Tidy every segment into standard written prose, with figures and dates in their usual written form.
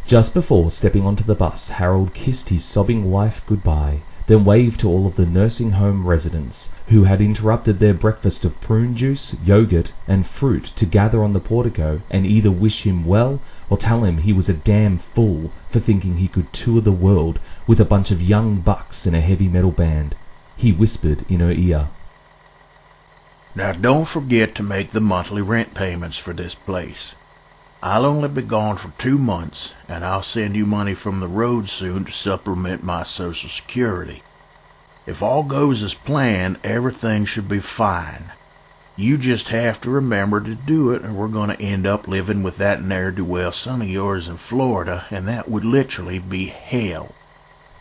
Just before stepping onto the bus, Harold kissed his sobbing wife goodbye, then waved to all of the nursing home residents who had interrupted their breakfast of prune juice, yogurt, and fruit to gather on the portico and either wish him well or tell him he was a damn fool for thinking he could tour the world with a bunch of young bucks in a heavy metal band. He whispered in her ear, "Now don't forget to make the monthly rent payments for this place. I'll only be gone for 2 months, and I'll send you money from the road soon to supplement my Social Security. If all goes as planned, everything should be fine. You just have to remember to do it, or we're going to end up living with that ne'er-do-well son of yours in Florida, and that would literally be hell."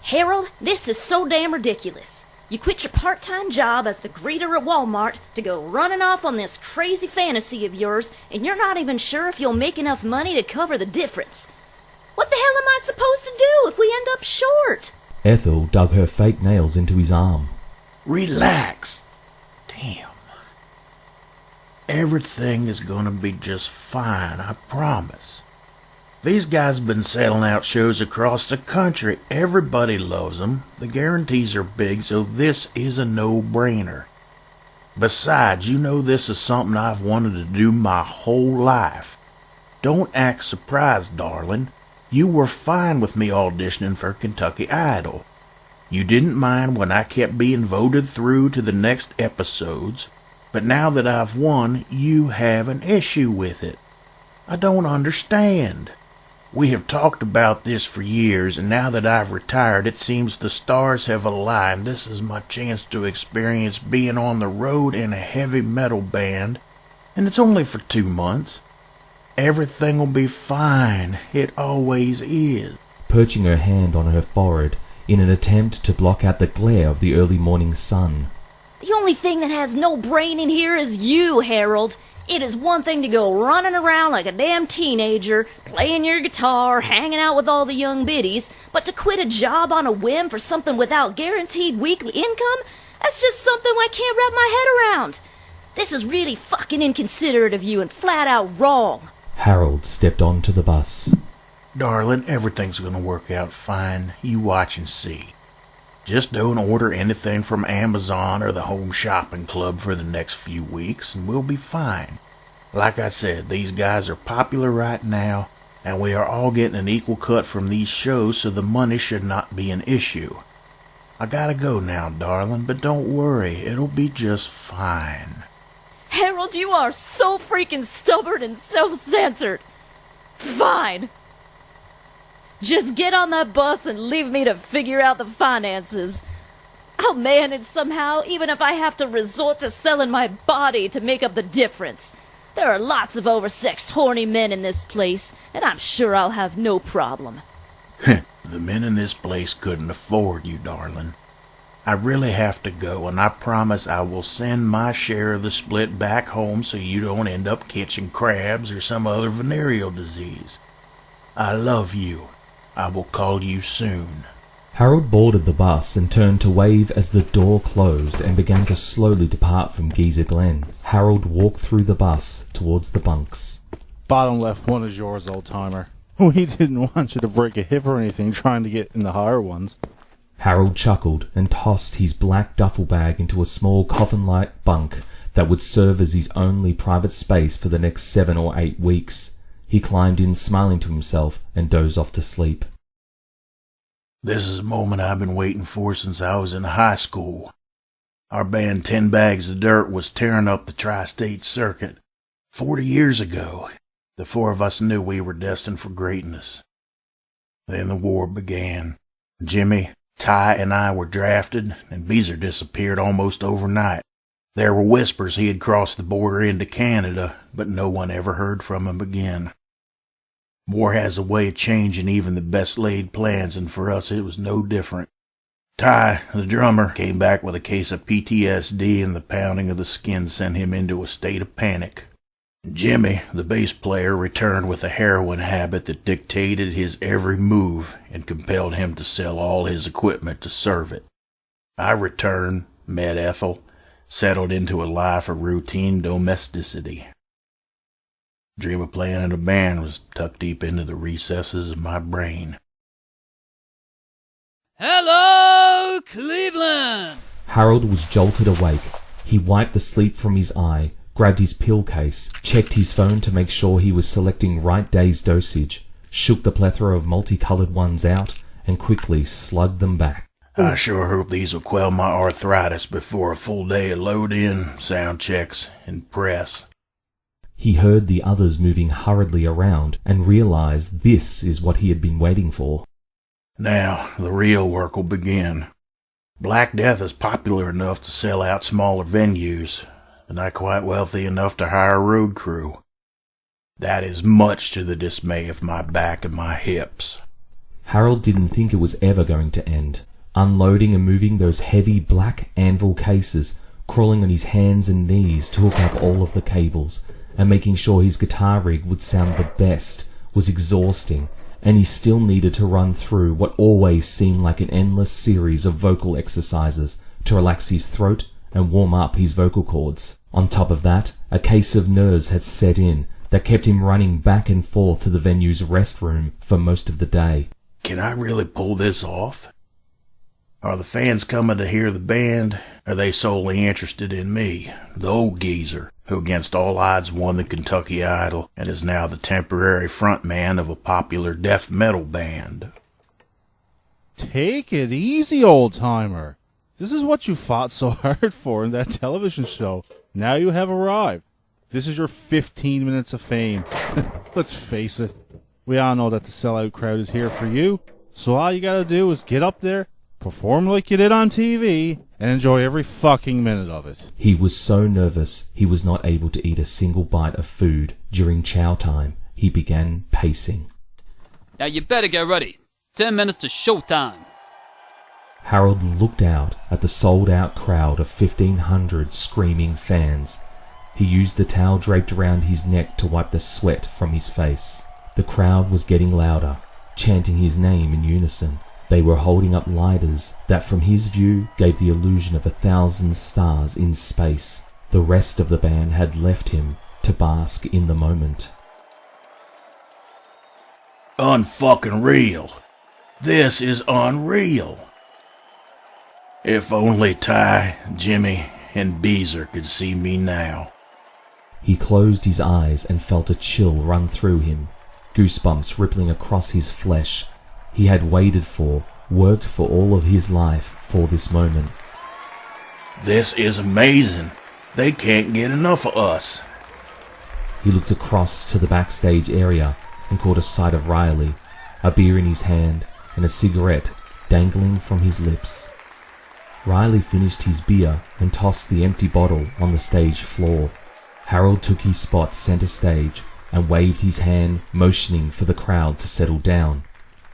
Harold, this is so damn ridiculous. You quit your part-time job as the greeter at Walmart to go running off on this crazy fantasy of yours, and you're not even sure if you'll make enough money to cover the difference. What the hell am I supposed to do if we end up short? Ethel dug her fake nails into his arm. Relax. Damn. Everything is gonna be just fine, I promise. These guys have been selling out shows across the country. Everybody loves them. The guarantees are big, so this is a no-brainer. Besides, you know this is something I've wanted to do my whole life. Don't act surprised, darling. You were fine with me auditioning for Kentucky Idol. You didn't mind when I kept being voted through to the next episodes, but now that I've won, you have an issue with it. I don't understand. We have talked about this for years, and now that I've retired, it seems the stars have aligned. This is my chance to experience being on the road in a heavy metal band, and it's only for 2 months. Everything will be fine. It always is. Perching her hand on her forehead in an attempt to block out the glare of the early morning sun. The only thing that has no brain in here is you, Harold. It is one thing to go running around like a damn teenager, playing your guitar, hanging out with all the young biddies, but to quit a job on a whim for something without guaranteed weekly income? That's just something I can't wrap my head around. This is really fucking inconsiderate of you and flat out wrong. Harold stepped onto the bus. Darling, everything's gonna work out fine. You watch and see. Just don't order anything from Amazon or the Home Shopping Club for the next few weeks, and we'll be fine. Like I said, these guys are popular right now, and we are all getting an equal cut from these shows, so the money should not be an issue. I gotta go now, darling, but don't worry, it'll be just fine. Harold, you are so freaking stubborn and self-centered. Fine. Just get on that bus and leave me to figure out the finances. I'll manage somehow, even if I have to resort to selling my body to make up the difference. There are lots of oversexed, horny men in this place, and I'm sure I'll have no problem. The men in this place couldn't afford you, darling. I really have to go, and I promise I will send my share of the split back home so you don't end up catching crabs or some other venereal disease. I love you. I will call you soon. Harold boarded the bus and turned to wave as the door closed and began to slowly depart from Geezer Glen. Harold walked through the bus towards the bunks. Bottom left one is yours, old-timer. We didn't want you to break a hip or anything trying to get in the higher ones. Harold chuckled and tossed his black duffel bag into a small coffin-like bunk that would serve as his only private space for the next 7 or 8 weeks. He climbed in, smiling to himself, and dozed off to sleep. This is a moment I've been waiting for since I was in high school. Our band 10 Bags of Dirt was tearing up the tri-state circuit. 40 years ago, the 4 of us knew we were destined for greatness. Then the war began. Jimmy, Ty, and I were drafted, and Beezer disappeared almost overnight. There were whispers he had crossed the border into Canada, but no one ever heard from him again. War has a way of changing even the best laid plans, and for us it was no different. Ty, the drummer, came back with a case of PTSD, and the pounding of the skin sent him into a state of panic. Jimmy, the bass player, returned with a heroin habit that dictated his every move and compelled him to sell all his equipment to serve it. I returned, met Ethel, settled into a life of routine domesticity. Dream of playing in a band was tucked deep into the recesses of my brain. Hello, Cleveland! Harold was jolted awake. He wiped the sleep from his eye, grabbed his pill case, checked his phone to make sure he was selecting right day's dosage, shook the plethora of multicolored ones out, and quickly slugged them back. I sure hope these will quell my arthritis before a full day of load-in, sound checks, and press. He heard the others moving hurriedly around and realized this is what he had been waiting for. Now, the real work will begin. Black Death is popular enough to sell out smaller venues, but not quite wealthy enough to hire a road crew. That is much to the dismay of my back and my hips. Harold didn't think it was ever going to end. Unloading and moving those heavy black anvil cases, crawling on his hands and knees to hook up all of the cables, and making sure his guitar rig would sound the best was exhausting, and he still needed to run through what always seemed like an endless series of vocal exercises to relax his throat and warm up his vocal cords. On top of that, a case of nerves had set in that kept him running back and forth to the venue's restroom for most of the day. Can I really pull this off? Are the fans coming to hear the band? Are they solely interested in me, the old geezer, who against all odds won the Kentucky Idol and is now the temporary frontman of a popular death metal band? Take it easy, old-timer. This is what you fought so hard for in that television show. Now you have arrived. This is your 15 minutes of fame. Let's face it. We all know that the sellout crowd is here for you. So all you gotta do is get up there, perform like you did on TV, and enjoy every fucking minute of it. He was so nervous he was not able to eat a single bite of food. During chow time, he began pacing. Now you better get ready. 10 minutes to showtime. Harold looked out at the sold-out crowd of 1,500 screaming fans. He used the towel draped around his neck to wipe the sweat from his face. The crowd was getting louder, chanting his name in unison. They were holding up lighters that from his view gave the illusion of 1,000 stars in space. The rest of the band had left him to bask in the moment. Unfucking real. This is unreal. If only Ty, Jimmy, and Beezer could see me now. He closed his eyes and felt a chill run through him, goosebumps rippling across his flesh. He had waited for, worked for all of his life for this moment. This is amazing. They can't get enough of us. He looked across to the backstage area and caught a sight of Riley, a beer in his hand and a cigarette dangling from his lips. Riley finished his beer and tossed the empty bottle on the stage floor. Harold took his spot center stage and waved his hand, motioning for the crowd to settle down.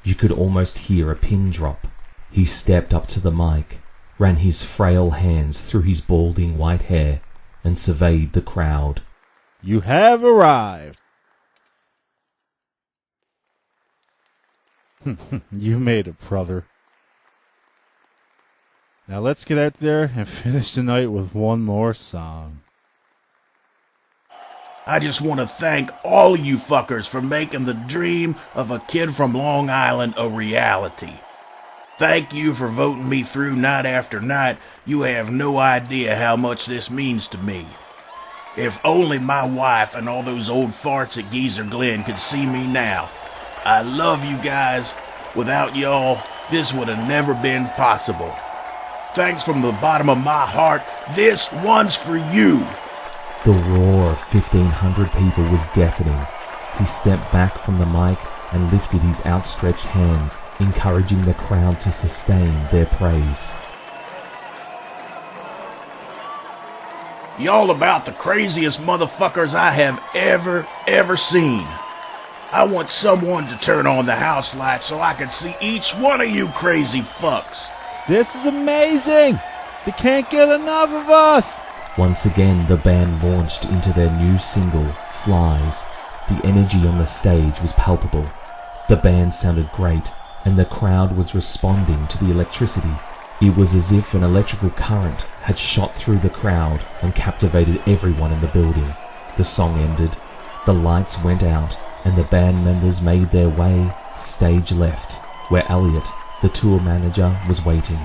You could almost hear a pin drop. He stepped up to the mic, ran his frail hands through his balding white hair, and surveyed the crowd. You have arrived. You made it, brother. Now let's get out there and finish the night with one more song. I just want to thank all you fuckers for making the dream of a kid from Long Island a reality. Thank you for voting me through night after night. You have no idea how much this means to me. If only my wife and all those old farts at Geezer Glen could see me now. I love you guys. Without y'all, this would have never been possible. Thanks from the bottom of my heart. This one's for you. The roar of 1,500 people was deafening. He stepped back from the mic and lifted his outstretched hands, encouraging the crowd to sustain their praise. Y'all about the craziest motherfuckers I have ever seen. I want someone to turn on the house lights so I can see each one of you crazy fucks. This is amazing! They can't get enough of us! Once again, the band launched into their new single, Flies. The energy on the stage was palpable. The band sounded great, and the crowd was responding to the electricity. It was as if an electrical current had shot through the crowd and captivated everyone in the building. The song ended. The lights went out and the band members made their way stage left, where Elliot, the tour manager, was waiting.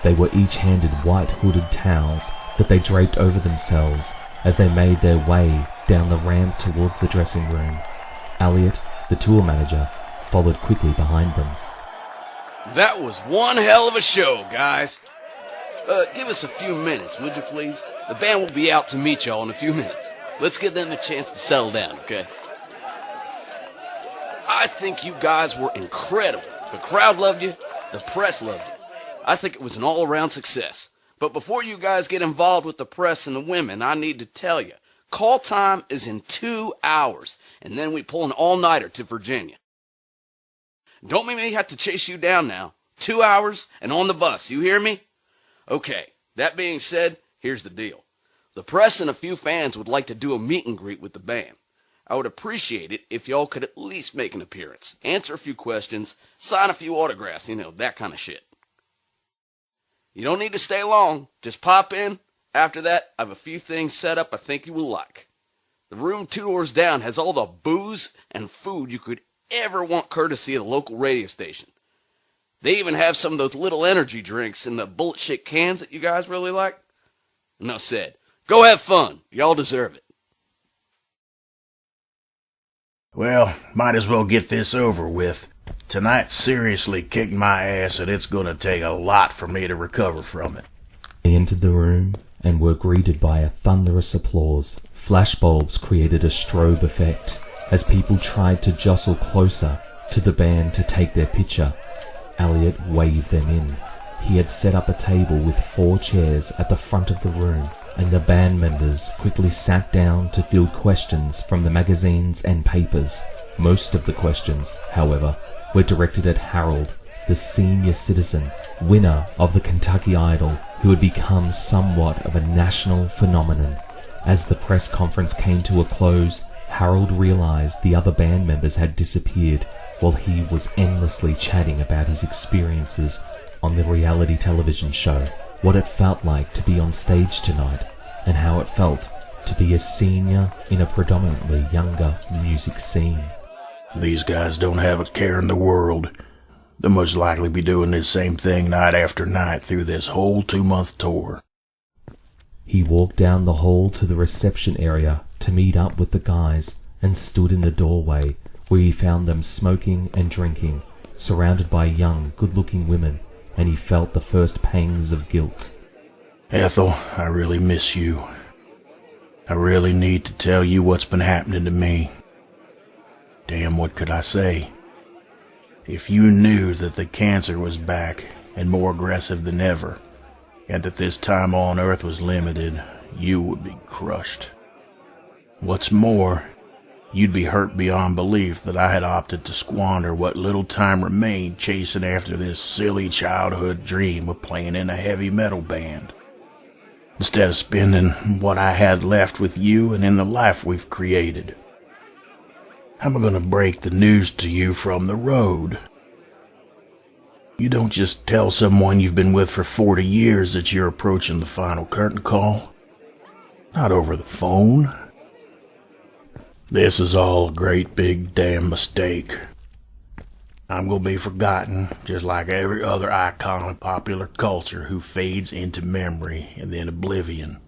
They were each handed white hooded towels that they draped over themselves as they made their way down the ramp towards the dressing room. Elliot, the tour manager, followed quickly behind them. That was one hell of a show, guys. Give us a few minutes, would you please? The band will be out to meet y'all in a few minutes. Let's give them a chance to settle down, okay? I think you guys were incredible. The crowd loved you. The press loved you. I think it was an all-around success. But before you guys get involved with the press and the women, I need to tell you, call time is in 2 hours, and then we pull an all-nighter to Virginia. Don't make me have to chase you down now. 2 hours and on the bus, you hear me? Okay, that being said, here's the deal. The press and a few fans would like to do a meet and greet with the band. I would appreciate it if y'all could at least make an appearance, answer a few questions, sign a few autographs, that kind of shit. You don't need to stay long. Just pop in. After that, I have a few things set up I think you will like. The room 2 doors down has all the booze and food you could ever want courtesy of the local radio station. They even have some of those little energy drinks in the bullet shit cans that you guys really like. Enough said. Go have fun. Y'all deserve it. Well, might as well get this over with. Tonight seriously kicked my ass, and it's gonna take a lot for me to recover from it. They entered the room and were greeted by a thunderous applause. Flashbulbs created a strobe effect as people tried to jostle closer to the band to take their picture. Elliot waved them in. He had set up a table with 4 chairs at the front of the room, and the band members quickly sat down to field questions from the magazines and papers. Most of the questions, however, were directed at Harold, the senior citizen, winner of the Kentucky Idol, who had become somewhat of a national phenomenon. As the press conference came to a close, Harold realized the other band members had disappeared while he was endlessly chatting about his experiences on the reality television show, what it felt like to be on stage tonight, and how it felt to be a senior in a predominantly younger music scene. These guys don't have a care in the world. They'll most likely be doing this same thing night after night through this whole 2-month tour. He walked down the hall to the reception area to meet up with the guys and stood in the doorway where he found them smoking and drinking, surrounded by young, good-looking women, and he felt the first pangs of guilt. Ethel, I really miss you. I really need to tell you what's been happening to me. Damn, what could I say? If you knew that the cancer was back and more aggressive than ever, and that this time on Earth was limited, you would be crushed. What's more, you'd be hurt beyond belief that I had opted to squander what little time remained chasing after this silly childhood dream of playing in a heavy metal band, instead of spending what I had left with you and in the life we've created. I'm gonna break the news to you from the road. You don't just tell someone you've been with for 40 years that you're approaching the final curtain call. Not over the phone. This is all a great big damn mistake. I'm gonna be forgotten, just like every other icon of popular culture who fades into memory and then oblivion.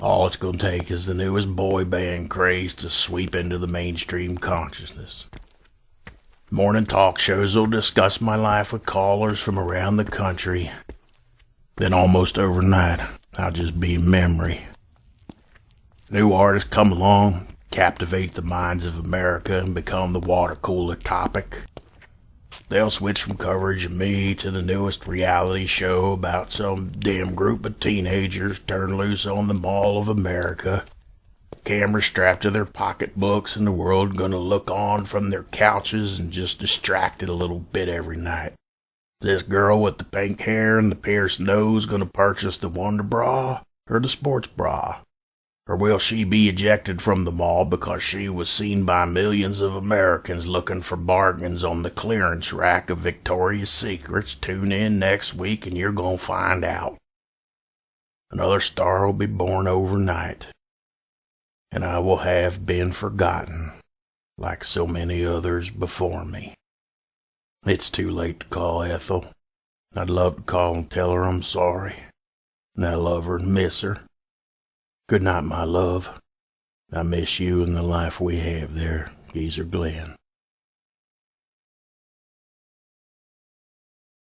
All it's gonna take is the newest boy band craze to sweep into the mainstream consciousness. Morning talk shows will discuss my life with callers from around the country. Then almost overnight, I'll just be a memory. New artists come along, captivate the minds of America, and become the water cooler topic. They'll switch from coverage of me to the newest reality show about some damn group of teenagers turned loose on the Mall of America. Cameras strapped to their pocketbooks, and the world gonna look on from their couches and just distracted a little bit every night. This girl with the pink hair and the pierced nose gonna purchase the Wonder Bra or the sports bra? Or will she be ejected from the mall because she was seen by millions of Americans looking for bargains on the clearance rack of Victoria's Secrets? Tune in next week and you're gonna find out. Another star will be born overnight. and I will have been forgotten, like so many others before me. It's too late to call Ethel. I'd love to call and tell her I'm sorry, and I love her and miss her. Good night, my love. I miss you and the life we have there, Geezer Glen.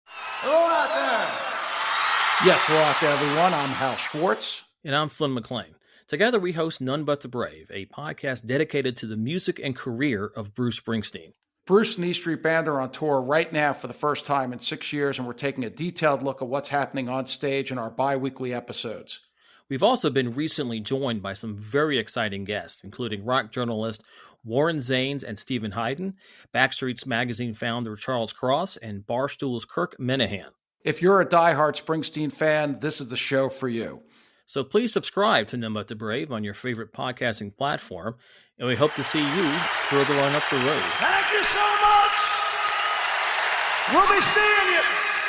Hello out there! Yes, hello out there, everyone. I'm Hal Schwartz. And I'm Flynn McLean. Together we host None But the Brave, a podcast dedicated to the music and career of Bruce Springsteen. Bruce and E Street Band are on tour right now for the first time in 6 years, and we're taking a detailed look at what's happening on stage in our bi-weekly episodes. We've also been recently joined by some very exciting guests, including rock journalist Warren Zanes and Stephen Hayden, Backstreet's Magazine founder Charles Cross, and Barstool's Kirk Minahan. If you're a diehard Springsteen fan, this is the show for you. So please subscribe to None But the Brave on your favorite podcasting platform, and we hope to see you further on up the road. Thank you so much. We'll be seeing you.